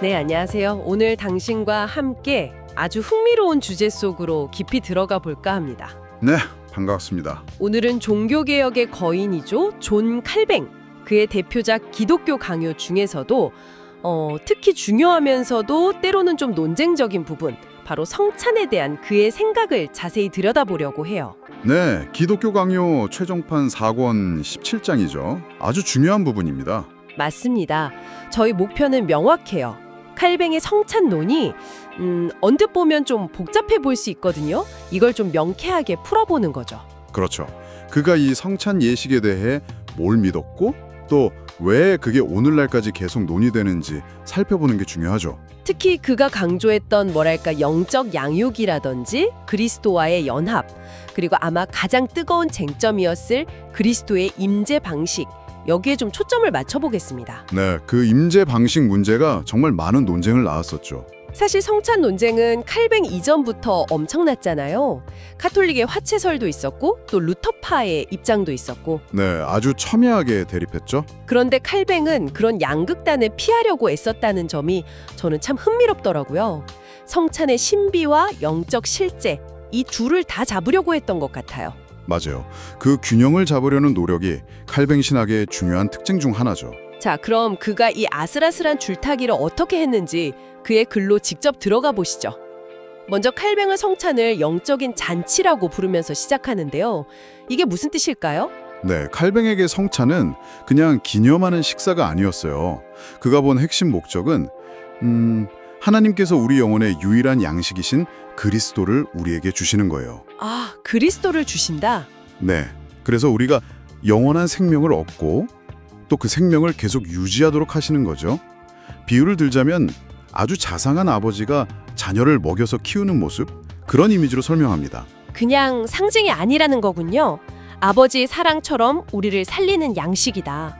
네, 안녕하세요. 오늘 당신과 함께 아주 흥미로운 주제 속으로 깊이 들어가 볼까 합니다. 네, 반갑습니다. 오늘은 종교개혁의 거인이죠. 존 칼뱅. 그의 대표작 기독교 강요 중에서도 특히 중요하면서도 때로는 좀 논쟁적인 부분, 바로 성찬에 대한 그의 생각을 자세히 들여다보려고 해요. 네, 기독교 강요 최종판 4권 17장이죠. 아주 중요한 부분입니다. 맞습니다. 저희 목표는 명확해요. 칼뱅의 성찬론이 언뜻 보면 좀 복잡해 보일 수 있거든요. 이걸 좀 명쾌하게 풀어보는 거죠. 그렇죠. 그가 이 성찬 예식에 대해 뭘 믿었고 또 왜 그게 오늘날까지 계속 논의되는지 살펴보는 게 중요하죠. 특히 그가 강조했던 뭐랄까 영적 양육이라든지 그리스도와의 연합, 그리고 아마 가장 뜨거운 쟁점이었을 그리스도의 임재 방식, 여기에 좀 초점을 맞춰보겠습니다. 네, 그 임재 방식 문제가 정말 많은 논쟁을 낳았었죠. 사실 성찬 논쟁은 칼뱅 이전부터 엄청났잖아요. 카톨릭의 화채설도 있었고 또 루터파의 입장도 있었고. 네, 아주 첨예하게 대립했죠. 그런데 칼뱅은 그런 양극단을 피하려고 애썼다는 점이 저는 참 흥미롭더라고요. 성찬의 신비와 영적 실제, 이 둘을 다 잡으려고 했던 것 같아요. 맞아요. 그 균형을 잡으려는 노력이 칼뱅 신학의 중요한 특징 중 하나죠. 자, 그럼 그가 이 아슬아슬한 줄타기를 어떻게 했는지 그의 글로 직접 들어가 보시죠. 먼저 칼뱅은 성찬을 영적인 잔치라고 부르면서 시작하는데요. 이게 무슨 뜻일까요? 네, 칼뱅에게 성찬은 그냥 기념하는 식사가 아니었어요. 그가 본 핵심 목적은 하나님께서 우리 영혼의 유일한 양식이신 그리스도를 우리에게 주시는 거예요. 아, 그리스도를 주신다? 네, 그래서 우리가 영원한 생명을 얻고 또 그 생명을 계속 유지하도록 하시는 거죠. 비유를 들자면 아주 자상한 아버지가 자녀를 먹여서 키우는 모습, 그런 이미지로 설명합니다. 그냥 상징이 아니라는 거군요. 아버지의 사랑처럼 우리를 살리는 양식이다.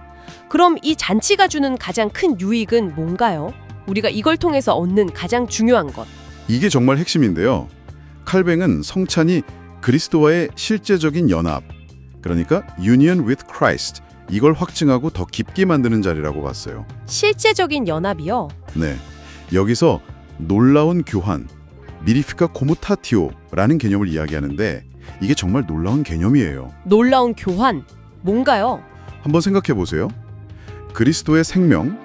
그럼 이 잔치가 주는 가장 큰 유익은 뭔가요? 우리가 이걸 통해서 얻는 가장 중요한 것. 이게 정말 핵심인데요. 칼뱅은 성찬이 그리스도와의 실제적인 연합, 그러니까 Union with Christ, 이걸 확증하고 더 깊게 만드는 자리라고 봤어요. 실제적인 연합이요? 네, 여기서 놀라운 교환, 미리피카 코무타티오라는 개념을 이야기하는데 이게 정말 놀라운 개념이에요. 놀라운 교환, 뭔가요? 한번 생각해 보세요. 그리스도의 생명,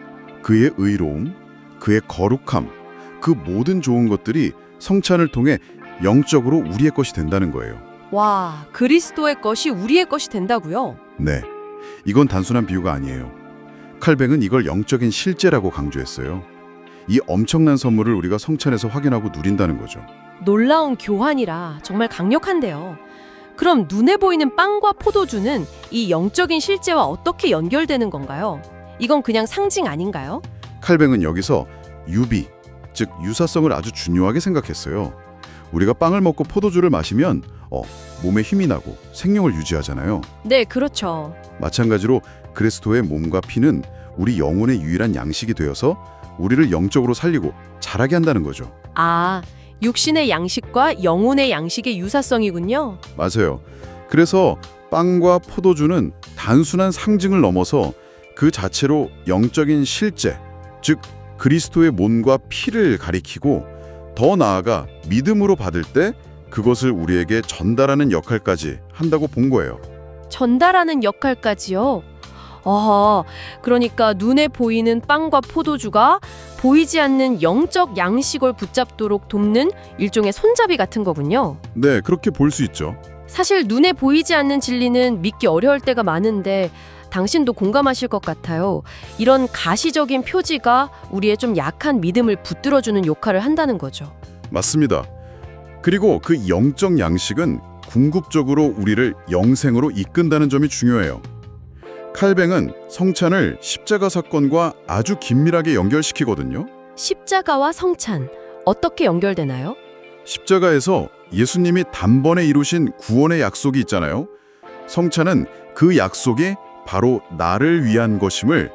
그의 의로움, 그의 거룩함, 그 모든 좋은 것들이 성찬을 통해 영적으로 우리의 것이 된다는 거예요. 와, 그리스도의 것이 우리의 것이 된다고요? 네, 이건 단순한 비유가 아니에요. 칼뱅은 이걸 영적인 실제라고 강조했어요. 이 엄청난 선물을 우리가 성찬에서 확인하고 누린다는 거죠. 놀라운 교환이라 정말 강력한데요. 그럼 눈에 보이는 빵과 포도주는 이 영적인 실제와 어떻게 연결되는 건가요? 이건 그냥 상징 아닌가요? 칼뱅은 여기서 유비, 즉 유사성을 아주 중요하게 생각했어요. 우리가 빵을 먹고 포도주를 마시면 몸에 힘이 나고 생명을 유지하잖아요. 네, 그렇죠. 마찬가지로 그리스도의 몸과 피는 우리 영혼의 유일한 양식이 되어서 우리를 영적으로 살리고 자라게 한다는 거죠. 아, 육신의 양식과 영혼의 양식의 유사성이군요. 맞아요. 그래서 빵과 포도주는 단순한 상징을 넘어서 그 자체로 영적인 실제, 즉 그리스도의 몸과 피를 가리키고 더 나아가 믿음으로 받을 때 그것을 우리에게 전달하는 역할까지 한다고 본 거예요. 전달하는 역할까지요? 그러니까 눈에 보이는 빵과 포도주가 보이지 않는 영적 양식을 붙잡도록 돕는 일종의 손잡이 같은 거군요. 네, 그렇게 볼 수 있죠. 사실 눈에 보이지 않는 진리는 믿기 어려울 때가 많은데 당신도 공감하실 것 같아요. 이런 가시적인 표지가 우리의 좀 약한 믿음을 붙들어주는 역할을 한다는 거죠. 맞습니다. 그리고 그 영적 양식은 궁극적으로 우리를 영생으로 이끈다는 점이 중요해요. 칼뱅은 성찬을 십자가 사건과 아주 긴밀하게 연결시키거든요. 십자가와 성찬, 어떻게 연결되나요? 십자가에서 예수님이 단번에 이루신 구원의 약속이 있잖아요. 성찬은 그 약속이 바로 나를 위한 것임을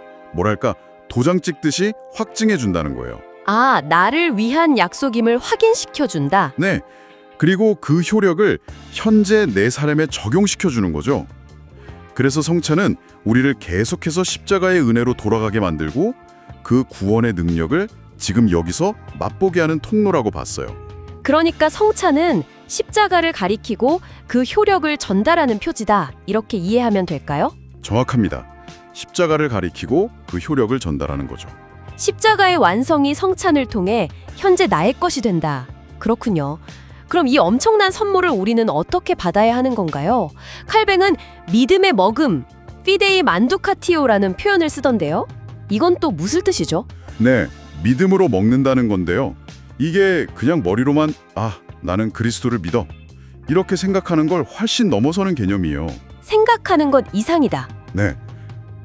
도장 찍듯이 확증해 준다는 거예요. 아, 나를 위한 약속임을 확인시켜준다. 네, 그리고 그 효력을 현재 내 삶에 적용시켜 주는 거죠. 그래서 성찬은 우리를 계속해서 십자가의 은혜로 돌아가게 만들고 그 구원의 능력을 지금 여기서 맛보게 하는 통로라고 봤어요. 그러니까 성찬은 십자가를 가리키고 그 효력을 전달하는 표지다. 이렇게 이해하면 될까요? 정확합니다. 십자가를 가리키고 그 효력을 전달하는 거죠. 십자가의 완성이 성찬을 통해 현재 나의 것이 된다. 그렇군요. 그럼 이 엄청난 선물을 우리는 어떻게 받아야 하는 건가요? 칼뱅은 믿음의 먹음, 피데이 만두카티오라는 표현을 쓰던데요. 이건 또 무슨 뜻이죠? 네, 믿음으로 먹는다는 건데요. 이게 그냥 머리로만 나는 그리스도를 믿어. 이렇게 생각하는 걸 훨씬 넘어서는 개념이에요. 생각하는 것 이상이다. 네,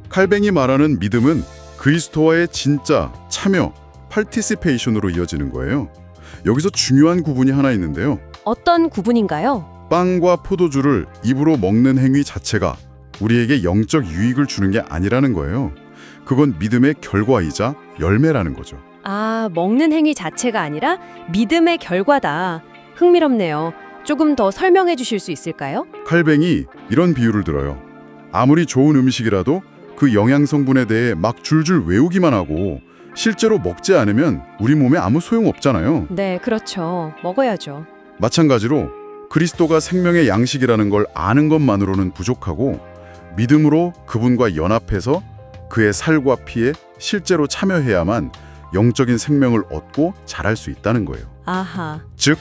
칼뱅이 말하는 믿음은 그리스도와의 진짜 참여, 파티시페이션으로 이어지는 거예요. 여기서 중요한 구분이 하나 있는데요. 어떤 구분인가요? 빵과 포도주를 입으로 먹는 행위 자체가 우리에게 영적 유익을 주는 게 아니라는 거예요. 그건 믿음의 결과이자 열매라는 거죠. 먹는 행위 자체가 아니라 믿음의 결과다. 흥미롭네요. 조금 더 설명해 주실 수 있을까요? 칼뱅이 이런 비유를 들어요. 아무리 좋은 음식이라도 그 영양 성분에 대해 막 줄줄 외우기만 하고 실제로 먹지 않으면 우리 몸에 아무 소용없잖아요. 네, 그렇죠. 먹어야죠. 마찬가지로 그리스도가 생명의 양식이라는 걸 아는 것만으로는 부족하고 믿음으로 그분과 연합해서 그의 살과 피에 실제로 참여해야만 영적인 생명을 얻고 자랄 수 있다는 거예요. 아하. 즉,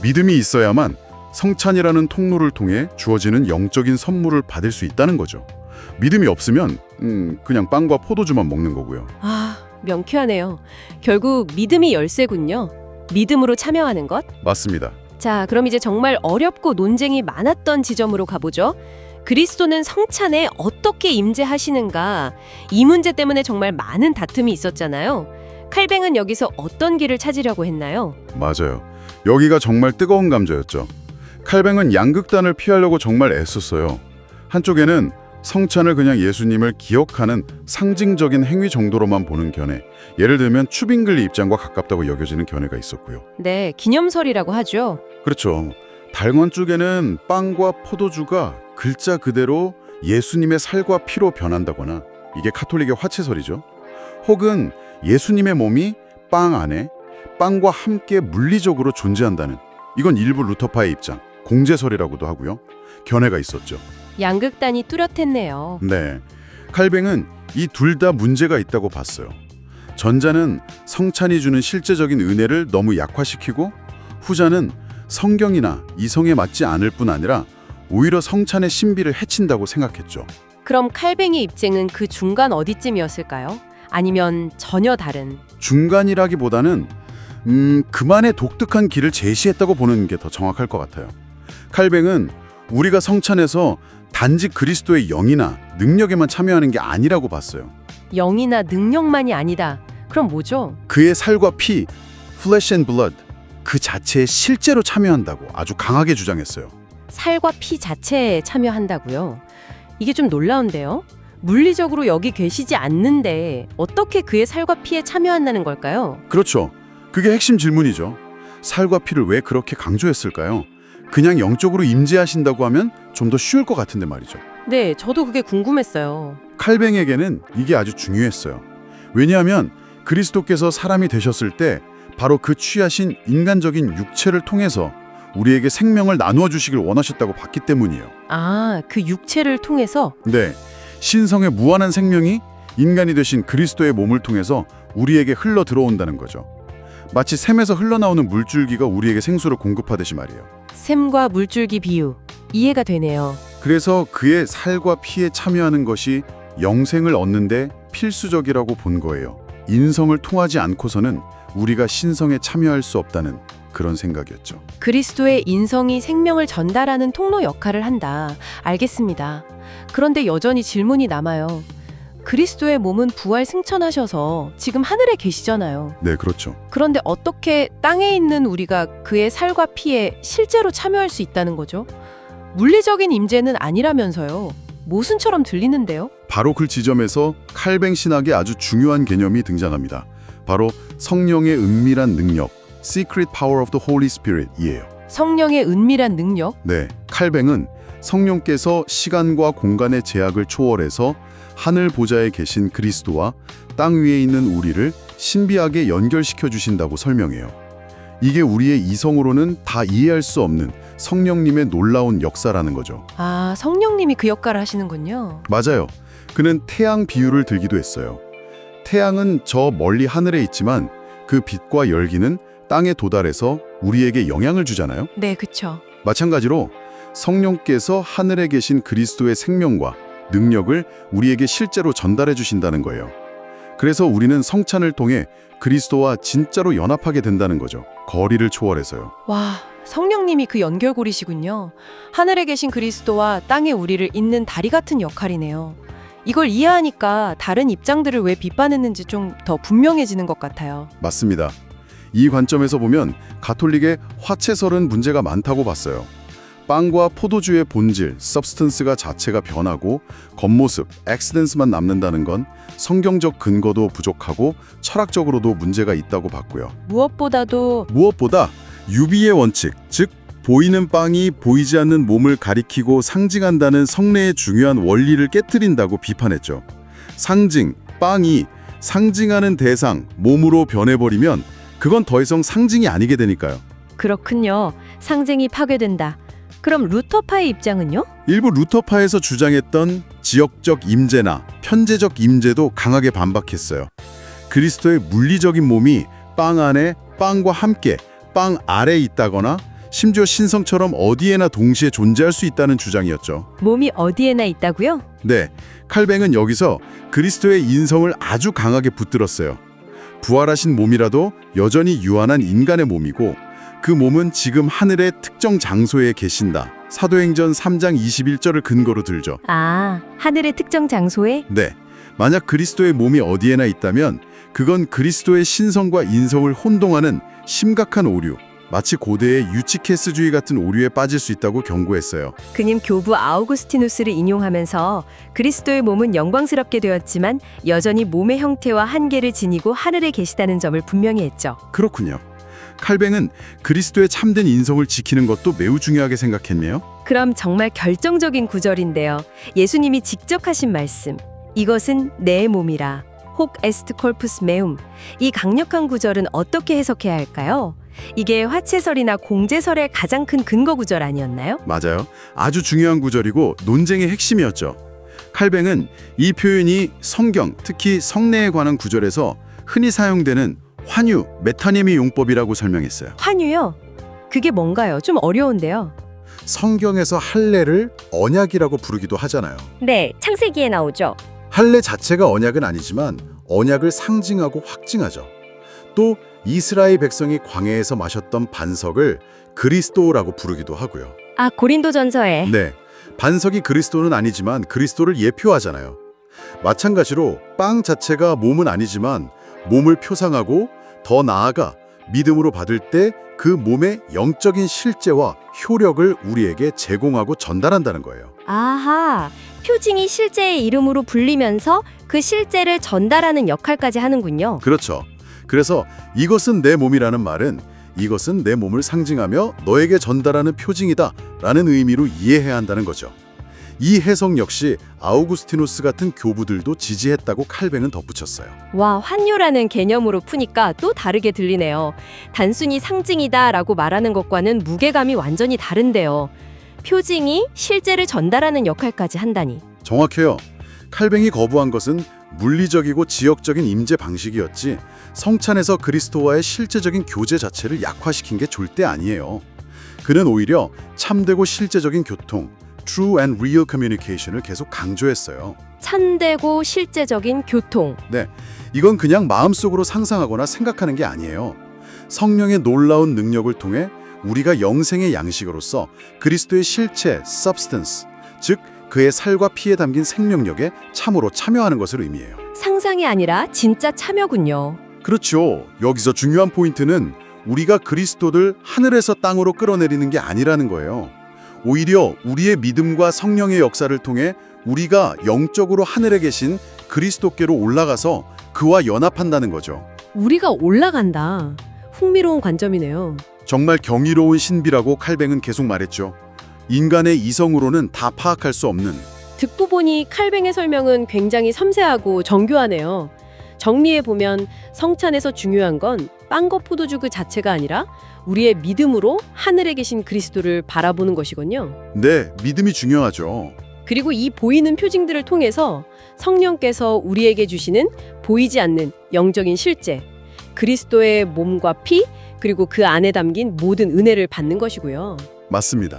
믿음이 있어야만 성찬이라는 통로를 통해 주어지는 영적인 선물을 받을 수 있다는 거죠. 믿음이 없으면 그냥 빵과 포도주만 먹는 거고요. 명쾌하네요. 결국 믿음이 열쇠군요. 믿음으로 참여하는 것. 맞습니다. 자, 그럼 이제 정말 어렵고 논쟁이 많았던 지점으로 가보죠. 그리스도는 성찬에 어떻게 임재하시는가? 이 문제 때문에 정말 많은 다툼이 있었잖아요. 칼뱅은 여기서 어떤 길을 찾으려고 했나요? 맞아요. 여기가 정말 뜨거운 감정이었죠. 칼뱅은 양극단을 피하려고 정말 애썼어요. 한쪽에는 성찬을 그냥 예수님을 기억하는 상징적인 행위 정도로만 보는 견해, 예를 들면 추빙글리 입장과 가깝다고 여겨지는 견해가 있었고요. 네, 기념설이라고 하죠. 그렇죠. 달건 쪽에는 빵과 포도주가 글자 그대로 예수님의 살과 피로 변한다거나, 이게 카톨릭의 화채설이죠. 혹은 예수님의 몸이 빵 안에 빵과 함께 물리적으로 존재한다는, 이건 일부 루터파의 입장, 공제설이라고도 하고요. 견해가 있었죠. 양극단이 뚜렷했네요. 네, 칼뱅은 이 둘 다 문제가 있다고 봤어요. 전자는 성찬이 주는 실제적인 은혜를 너무 약화시키고, 후자는 성경이나 이성에 맞지 않을 뿐 아니라 오히려 성찬의 신비를 해친다고 생각했죠. 그럼 칼뱅의 입장은 그 중간 어디쯤이었을까요? 아니면 전혀 다른? 중간이라기보다는 그만의 독특한 길을 제시했다고 보는 게 더 정확할 것 같아요. 칼뱅은 우리가 성찬에서 단지 그리스도의 영이나 능력에만 참여하는 게 아니라고 봤어요. 영이나 능력만이 아니다. 그럼 뭐죠? 그의 살과 피, flesh and blood, 그 자체에 실제로 참여한다고 아주 강하게 주장했어요. 살과 피 자체에 참여한다고요? 이게 좀 놀라운데요? 물리적으로 여기 계시지 않는데 어떻게 그의 살과 피에 참여한다는 걸까요? 그렇죠. 그게 핵심 질문이죠. 살과 피를 왜 그렇게 강조했을까요? 그냥 영적으로 임재하신다고 하면 좀 더 쉬울 것 같은데 말이죠. 네, 저도 그게 궁금했어요. 칼뱅에게는 이게 아주 중요했어요. 왜냐하면 그리스도께서 사람이 되셨을 때 바로 그 취하신 인간적인 육체를 통해서 우리에게 생명을 나누어 주시길 원하셨다고 봤기 때문이에요. 그 육체를 통해서? 네, 신성의 무한한 생명이 인간이 되신 그리스도의 몸을 통해서 우리에게 흘러 들어온다는 거죠. 마치 샘에서 흘러나오는 물줄기가 우리에게 생수를 공급하듯이 말이에요. 샘과 물줄기 비유, 이해가 되네요. 그래서 그의 살과 피에 참여하는 것이 영생을 얻는데 필수적이라고 본 거예요. 인성을 통하지 않고서는 우리가 신성에 참여할 수 없다는 그런 생각이었죠. 그리스도의 인성이 생명을 전달하는 통로 역할을 한다. 알겠습니다. 그런데 여전히 질문이 남아요. 그리스도의 몸은 부활 승천하셔서 지금 하늘에 계시잖아요. 네, 그렇죠. 그런데 어떻게 땅에 있는 우리가 그의 살과 피에 실제로 참여할 수 있다는 거죠? 물리적인 임재는 아니라면서요. 모순처럼 들리는데요. 바로 그 지점에서 칼뱅 신학의 아주 중요한 개념이 등장합니다. 바로 성령의 은밀한 능력, Secret Power of the Holy Spirit이에요. 성령의 은밀한 능력? 네, 칼뱅은 성령께서 시간과 공간의 제약을 초월해서 하늘 보좌에 계신 그리스도와 땅 위에 있는 우리를 신비하게 연결시켜 주신다고 설명해요. 이게 우리의 이성으로는 다 이해할 수 없는 성령님의 놀라운 역사라는 거죠. 아, 성령님이 그 역할을 하시는군요. 맞아요. 그는 태양 비유를 들기도 했어요. 태양은 저 멀리 하늘에 있지만 그 빛과 열기는 땅에 도달해서 우리에게 영향을 주잖아요. 네, 그쵸. 마찬가지로 성령께서 하늘에 계신 그리스도의 생명과 능력을 우리에게 실제로 전달해 주신다는 거예요. 그래서 우리는 성찬을 통해 그리스도와 진짜로 연합하게 된다는 거죠. 거리를 초월해서요. 와, 성령님이 그 연결고리시군요. 하늘에 계신 그리스도와 땅에 우리를 잇는 다리 같은 역할이네요. 이걸 이해하니까 다른 입장들을 왜 비판했는지 좀 더 분명해지는 것 같아요. 맞습니다. 이 관점에서 보면 가톨릭의 화채설은 문제가 많다고 봤어요. 빵과 포도주의 본질, substance가 자체가 변하고 겉모습, excidence만 남는다는 건 성경적 근거도 부족하고 철학적으로도 문제가 있다고 봤고요. 무엇보다 유비의 원칙, 즉 보이는 빵이 보이지 않는 몸을 가리키고 상징한다는 성례의 중요한 원리를 깨트린다고 비판했죠. 상징, 빵이 상징하는 대상, 몸으로 변해버리면 그건 더 이상 상징이 아니게 되니까요. 그렇군요. 상징이 파괴된다. 그럼 루터파의 입장은요? 일부 루터파에서 주장했던 지역적 임재나 편재적 임재도 강하게 반박했어요. 그리스도의 물리적인 몸이 빵 안에 빵과 함께 빵 아래에 있다거나 심지어 신성처럼 어디에나 동시에 존재할 수 있다는 주장이었죠. 몸이 어디에나 있다고요? 네, 칼뱅은 여기서 그리스도의 인성을 아주 강하게 붙들었어요. 부활하신 몸이라도 여전히 유한한 인간의 몸이고 그 몸은 지금 하늘의 특정 장소에 계신다. 사도행전 3장 21절을 근거로 들죠. 아, 하늘의 특정 장소에? 네, 만약 그리스도의 몸이 어디에나 있다면 그건 그리스도의 신성과 인성을 혼동하는 심각한 오류, 마치 고대의 유치케스주의 같은 오류에 빠질 수 있다고 경고했어요. 그님 교부 아우구스티누스를 인용하면서 그리스도의 몸은 영광스럽게 되었지만 여전히 몸의 형태와 한계를 지니고 하늘에 계시다는 점을 분명히 했죠. 그렇군요. 칼뱅은 그리스도의 참된 인성을 지키는 것도 매우 중요하게 생각했네요. 그럼 정말 결정적인 구절인데요. 예수님이 직접 하신 말씀. 이것은 내 몸이라. 혹 에스트 콜푸스 메움. 이 강력한 구절은 어떻게 해석해야 할까요? 이게 화채설이나 공제설의 가장 큰 근거 구절 아니었나요? 맞아요. 아주 중요한 구절이고 논쟁의 핵심이었죠. 칼뱅은 이 표현이 성경, 특히 성례에 관한 구절에서 흔히 사용되는 환유, 메타니미 용법이라고 설명했어요. 환유요? 그게 뭔가요? 좀 어려운데요. 성경에서 할례를 언약이라고 부르기도 하잖아요. 네, 창세기에 나오죠. 할례 자체가 언약은 아니지만 언약을 상징하고 확증하죠. 또 이스라엘 백성이 광야에서 마셨던 반석을 그리스도라고 부르기도 하고요. 아, 고린도전서에. 네, 반석이 그리스도는 아니지만 그리스도를 예표하잖아요. 마찬가지로 빵 자체가 몸은 아니지만 몸을 표상하고 더 나아가 믿음으로 받을 때 그 몸의 영적인 실제와 효력을 우리에게 제공하고 전달한다는 거예요. 아하, 표징이 실제의 이름으로 불리면서 그 실제를 전달하는 역할까지 하는군요. 그렇죠. 그래서 이것은 내 몸이라는 말은 이것은 내 몸을 상징하며 너에게 전달하는 표징이다 라는 의미로 이해해야 한다는 거죠. 이 해석 역시 아우구스티누스 같은 교부들도 지지했다고 칼뱅은 덧붙였어요. 와, 환유라는 개념으로 푸니까 또 다르게 들리네요. 단순히 상징이다라고 말하는 것과는 무게감이 완전히 다른데요. 표징이 실제를 전달하는 역할까지 한다니. 정확해요. 칼뱅이 거부한 것은 물리적이고 지역적인 임재 방식이었지 성찬에서 그리스도와의 실제적인 교제 자체를 약화시킨 게 절대 아니에요. 그는 오히려 참되고 실제적인 교통, True and Real Communication을 계속 강조했어요. 참되고 실제적인 교통. 네, 이건 그냥 마음속으로 상상하거나 생각하는 게 아니에요. 성령의 놀라운 능력을 통해 우리가 영생의 양식으로서 그리스도의 실체, substance, 즉 그의 살과 피에 담긴 생명력에 참으로 참여하는 것을 의미해요. 상상이 아니라 진짜 참여군요. 그렇죠. 여기서 중요한 포인트는 우리가 그리스도를 하늘에서 땅으로 끌어내리는 게 아니라는 거예요. 오히려 우리의 믿음과 성령의 역사를 통해 우리가 영적으로 하늘에 계신 그리스도께로 올라가서 그와 연합한다는 거죠. 우리가 올라간다. 흥미로운 관점이네요. 정말 경이로운 신비라고 칼뱅은 계속 말했죠. 인간의 이성으로는 다 파악할 수 없는. 듣고 보니 칼뱅의 설명은 굉장히 섬세하고 정교하네요. 정리해보면 성찬에서 중요한 건 빵과 포도주 그 자체가 아니라 우리의 믿음으로 하늘에 계신 그리스도를 바라보는 것이군요. 네, 믿음이 중요하죠. 그리고 이 보이는 표징들을 통해서 성령께서 우리에게 주시는 보이지 않는 영적인 실제, 그리스도의 몸과 피, 그리고 그 안에 담긴 모든 은혜를 받는 것이고요. 맞습니다.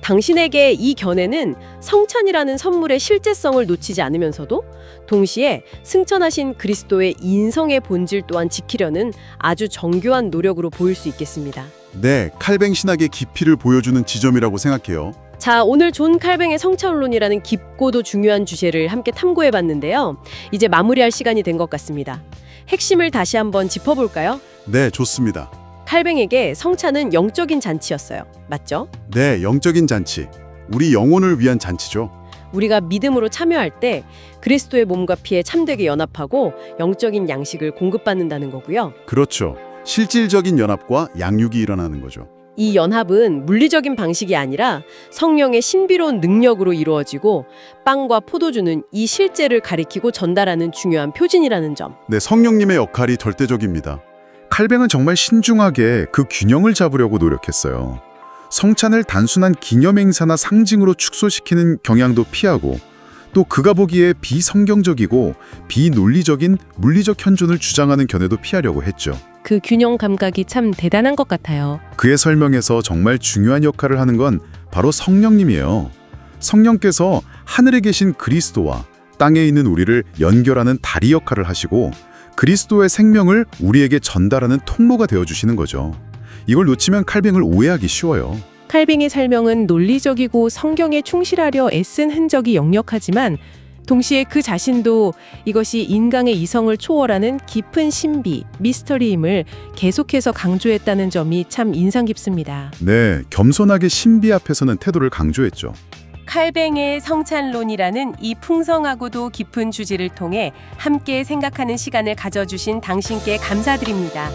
당신에게 이 견해는 성찬이라는 선물의 실제성을 놓치지 않으면서도 동시에 승천하신 그리스도의 인성의 본질 또한 지키려는 아주 정교한 노력으로 보일 수 있겠습니다. 네, 칼뱅 신학의 깊이를 보여주는 지점이라고 생각해요. 자, 오늘 존 칼뱅의 성찬론이라는 깊고도 중요한 주제를 함께 탐구해봤는데요. 이제 마무리할 시간이 된 것 같습니다. 핵심을 다시 한번 짚어볼까요? 네, 좋습니다. 칼뱅에게 성찬은 영적인 잔치였어요. 맞죠? 네, 영적인 잔치. 우리 영혼을 위한 잔치죠. 우리가 믿음으로 참여할 때 그리스도의 몸과 피에 참되게 연합하고 영적인 양식을 공급받는다는 거고요. 그렇죠. 실질적인 연합과 양육이 일어나는 거죠. 이 연합은 물리적인 방식이 아니라 성령의 신비로운 능력으로 이루어지고 빵과 포도주는 이 실제를 가리키고 전달하는 중요한 표징이라는 점. 네, 성령님의 역할이 절대적입니다. 칼뱅은 정말 신중하게 그 균형을 잡으려고 노력했어요. 성찬을 단순한 기념 행사나 상징으로 축소시키는 경향도 피하고 또 그가 보기에 비성경적이고 비논리적인 물리적 현존을 주장하는 견해도 피하려고 했죠. 그 균형 감각이 참 대단한 것 같아요. 그의 설명에서 정말 중요한 역할을 하는 건 바로 성령님이에요. 성령께서 하늘에 계신 그리스도와 땅에 있는 우리를 연결하는 다리 역할을 하시고 그리스도의 생명을 우리에게 전달하는 통로가 되어주시는 거죠. 이걸 놓치면 칼뱅을 오해하기 쉬워요. 칼뱅의 설명은 논리적이고 성경에 충실하려 애쓴 흔적이 역력하지만 동시에 그 자신도 이것이 인간의 이성을 초월하는 깊은 신비, 미스터리임을 계속해서 강조했다는 점이 참 인상 깊습니다. 네, 겸손하게 신비 앞에서는 태도를 강조했죠. 칼뱅의 성찬론이라는 이 풍성하고도 깊은 주제를 통해 함께 생각하는 시간을 가져주신 당신께 감사드립니다.